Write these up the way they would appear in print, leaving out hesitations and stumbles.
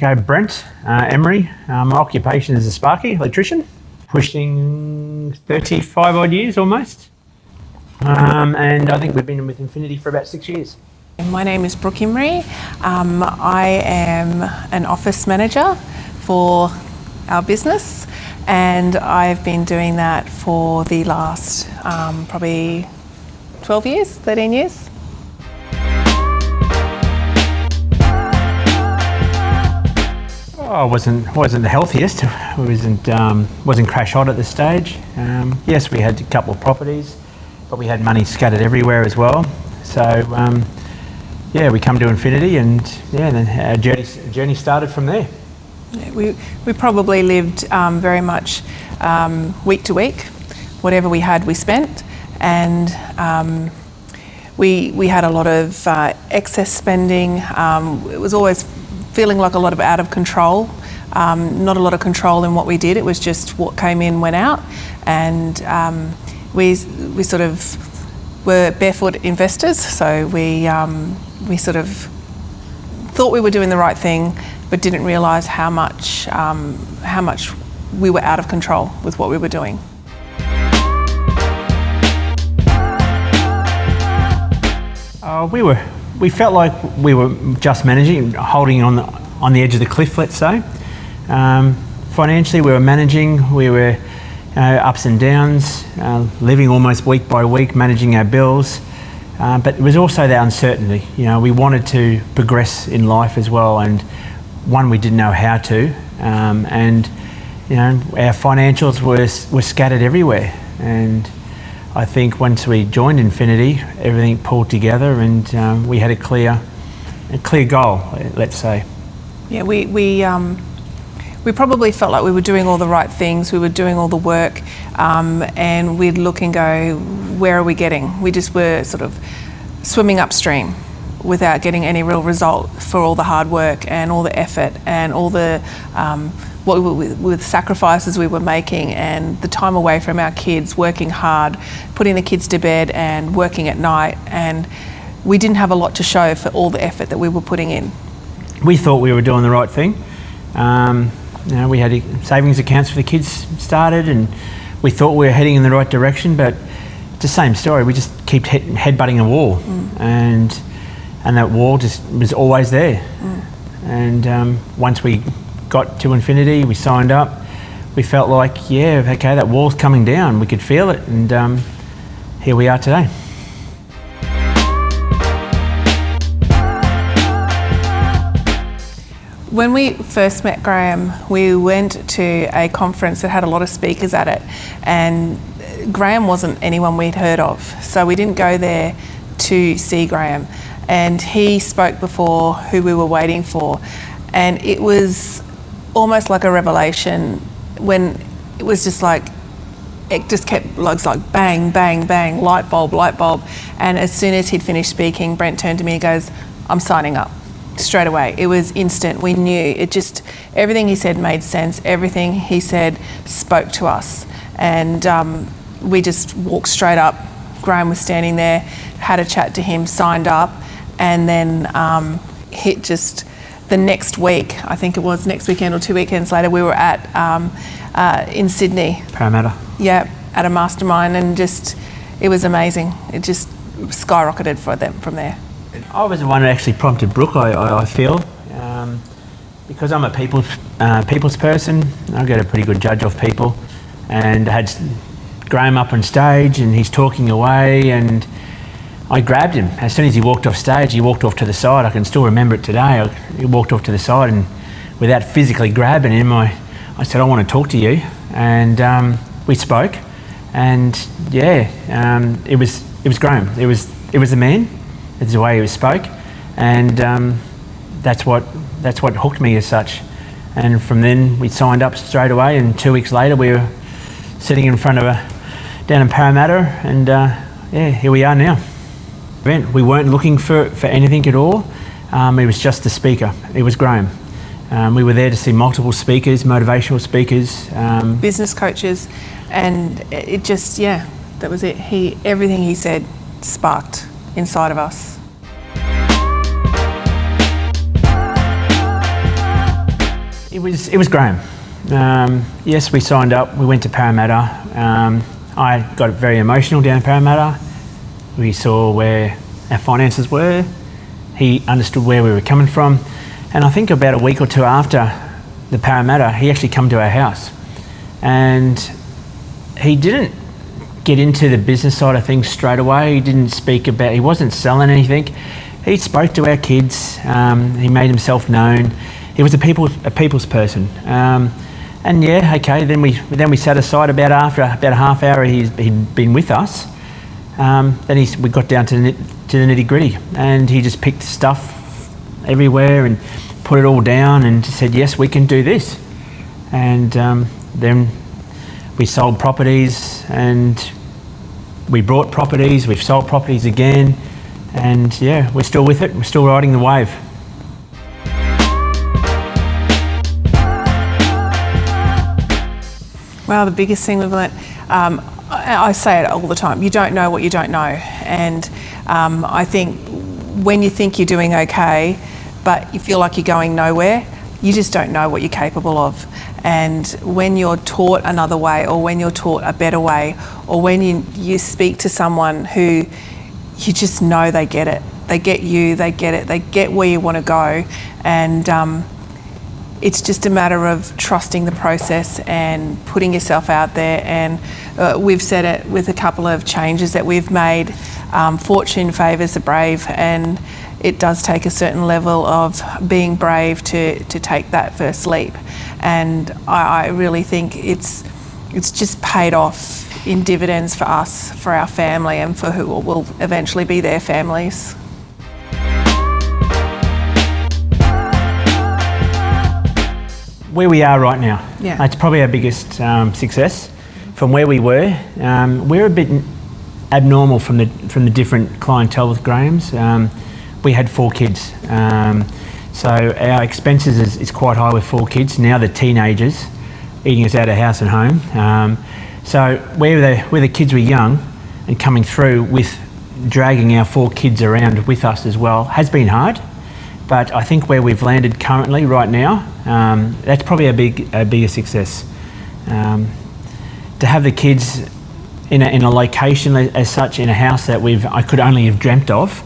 Okay, Brent, Emery. My occupation is a sparky electrician, pushing 35 odd years almost. And I think we've been with Infinity for about 6 years. My name is Brooke Emery. I am an office manager for our business, and I've been doing that for the last probably 12 years, 13 years. I wasn't the healthiest. Wasn't crash hot at this stage. Yes, we had a couple of properties, but we had money scattered everywhere as well. So yeah, we come to Infinity, and yeah, then our journey started from there. Yeah, we probably lived very much week to week. Whatever we had, we spent, and we had a lot of excess spending. It was always feeling like a lot of out of control, not a lot of control in what we did. It was just what came in went out, and we sort of were barefoot investors. So we sort of thought we were doing the right thing, but didn't realise how much we were out of control with what we were doing. We felt like we were just managing, holding on the edge of the cliff, let's say. Financially, we were managing. We were ups and downs, living almost week by week, managing our bills. But it was also the uncertainty. We wanted to progress in life as well, and one, we didn't know how to, and our financials were scattered everywhere. And I think once we joined Infinity, everything pulled together, and we had a clear goal, let's say. Yeah, we probably felt like we were doing all the right things, we were doing all the work, and we'd look and go, where are we getting? We just were sort of swimming upstream without getting any real result for all the hard work and all the effort and all the with sacrifices we were making, and the time away from our kids, working hard, putting the kids to bed and working at night, and we didn't have a lot to show for all the effort that we were putting in. We thought we were doing the right thing. We had savings accounts for the kids started, and we thought we were heading in the right direction, but it's the same story. We just keep headbutting a wall, and that wall just was always there. And once we got to Infinity, we signed up, we felt like, yeah, okay, that wall's coming down. We could feel it, and here we are today. When we first met Graeme, we went to a conference that had a lot of speakers at it, and Graeme wasn't anyone we'd heard of, so we didn't go there to see Graeme. And he spoke before who we were waiting for, and it was almost like a revelation when it was just like, it just kept like bang, bang, bang, light bulb. And as soon as he'd finished speaking, Brent turned to me and goes, I'm signing up. Straight away. It was instant. We knew. Everything he said made sense. Everything he said spoke to us. And we just walked straight up. Graeme was standing there, had a chat to him, signed up, and then hit just the next week, I think it was next weekend or 2 weekends later, we were in Sydney. Parramatta. Yeah, at a mastermind, and it was amazing. It just skyrocketed for them from there. I was the one that actually prompted Brooke, I feel, because I'm a people's person. I get a pretty good judge of people, and I had Graeme up on stage, and he's talking away, and I grabbed him. As soon as he walked off stage, he walked off to the side. I can still remember it today. He walked off to the side, and without physically grabbing him, I said, I want to talk to you. And we spoke, and yeah, it was Graeme. It was the man. It's the way he spoke, and that's what hooked me as such. And from then we signed up straight away, and 2 weeks later we were sitting in front of down in Parramatta, and yeah, here we are now. We weren't looking for anything at all. It was just the speaker. It was Graeme. We were there to see multiple speakers, motivational speakers, business coaches, and it just, yeah, that was it. Everything he said sparked inside of us. It was Graeme. Yes, we signed up. We went to Parramatta. I got very emotional down in Parramatta. We saw where our finances were. He understood where we were coming from. And I think about a week or two after the Parramatta, he actually come to our house. And he didn't get into the business side of things straight away. He wasn't selling anything. He spoke to our kids. He made himself known. He was a people's person. And yeah, okay, then we sat aside after about a half hour he'd been with us. Then we got down to the nitty gritty, and he just picked stuff everywhere and put it all down and said, yes, we can do this. And then we sold properties, and we bought properties, we've sold properties again, and yeah, we're still with it, we're still riding the wave. Well, the biggest thing we've learnt, I say it all the time, you don't know what you don't know. And I think when you think you're doing okay, but you feel like you're going nowhere, you just don't know what you're capable of. And when you're taught another way, or when you're taught a better way, or when you speak to someone who you just know they get it, they get you, they get it, they get where you want to go, and it's just a matter of trusting the process and putting yourself out there. And we've said it with a couple of changes that we've made. Fortune favours the brave, and it does take a certain level of being brave to take that first leap. And I really think it's just paid off in dividends for us, for our family, and for who will eventually be their families. Where we are right now, Yeah. it's probably our biggest success. From where we were, we're a bit abnormal from the different clientele with Graeme's. We had 4 kids, so our expenses is quite high with 4 kids. Now they're teenagers, eating us out of house and home. So where the kids were young and coming through with dragging our 4 kids around with us as well has been hard. But I think where we've landed currently, right now, that's probably a bigger success. To have the kids in a location as such, in a house that I could only have dreamt of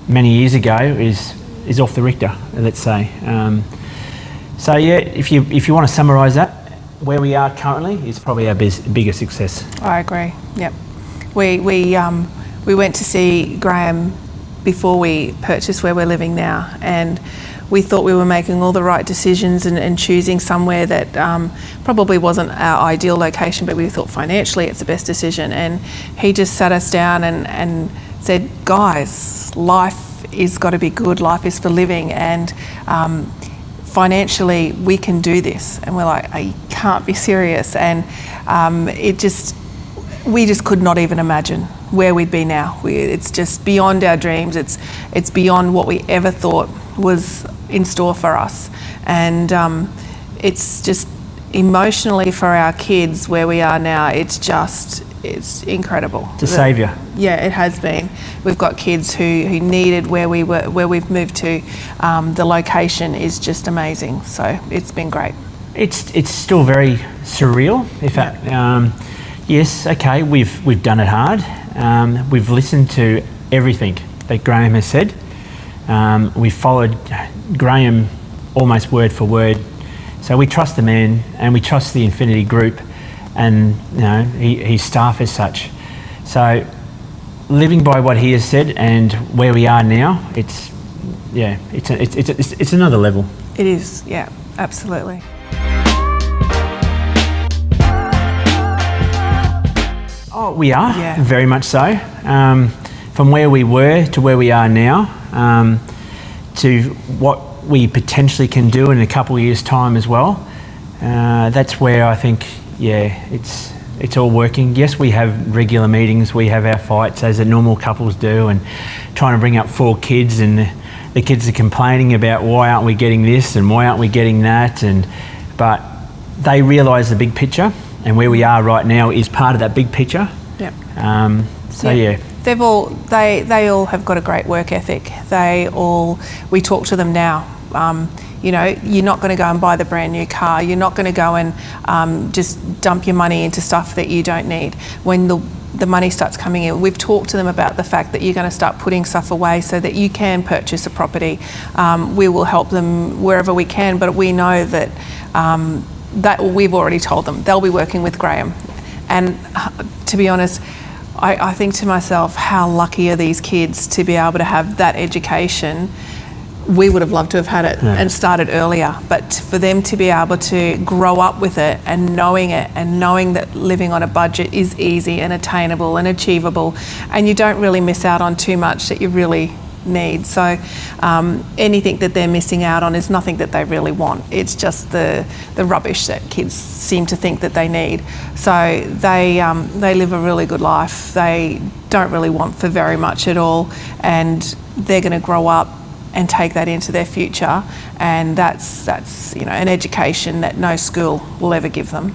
many years ago is off the Richter, let's say. So yeah, if you want to summarise that, where we are currently is probably our bigger success. I agree. Yep. We went to see Graeme before we purchased where we're living now, and we thought we were making all the right decisions and choosing somewhere that probably wasn't our ideal location, but we thought financially it's the best decision. And he just sat us down and said, guys, life is got to be good, life is for living, and financially we can do this. And we're like, I can't be serious. And we just could not even imagine where we'd be now. It's just beyond our dreams. It's beyond what we ever thought was in store for us. And it's just emotionally for our kids where we are now, it's incredible. It's a saviour. Yeah, it has been. We've got kids who needed where we've moved to. The location is just amazing. So it's been great. It's still very surreal. Yes, okay, we've done it hard. We've listened to everything that Graeme has said. We followed Graeme almost word for word. So we trust the man, and we trust the Infinity Group, and his staff as such. So living by what he has said and where we are now, it's another level. It is, yeah, absolutely. Oh, we are, Yeah. very much so. From where we were to where we are now, to what we potentially can do in a couple of years' time as well. That's where I think, it's all working. Yes, we have regular meetings, we have our fights as the normal couples do, and trying to bring up 4 kids, and the kids are complaining about why aren't we getting this and why aren't we getting that, but they realise the big picture. And where we are right now is part of that big picture. Yep. Yeah. They all have got a great work ethic. We talk to them now. You know, you're not going to go and buy the brand new car. You're not going to go and just dump your money into stuff that you don't need. When the money starts coming in, we've talked to them about the fact that you're going to start putting stuff away so that you can purchase a property. We will help them wherever we can, but we know that that we've already told them they'll be working with Graeme. And to be honest, I think to myself, how lucky are these kids to be able to have that education. We would have loved to have had it and started earlier, but for them to be able to grow up with it and knowing that living on a budget is easy and attainable and achievable, and you don't really miss out on too much that you really need. So anything that they're missing out on is nothing that they really want. It's just the rubbish that kids seem to think that they need. So they live a really good life. They don't really want for very much at all, and they're going to grow up and take that into their future, and that's you know, an education that no school will ever give them.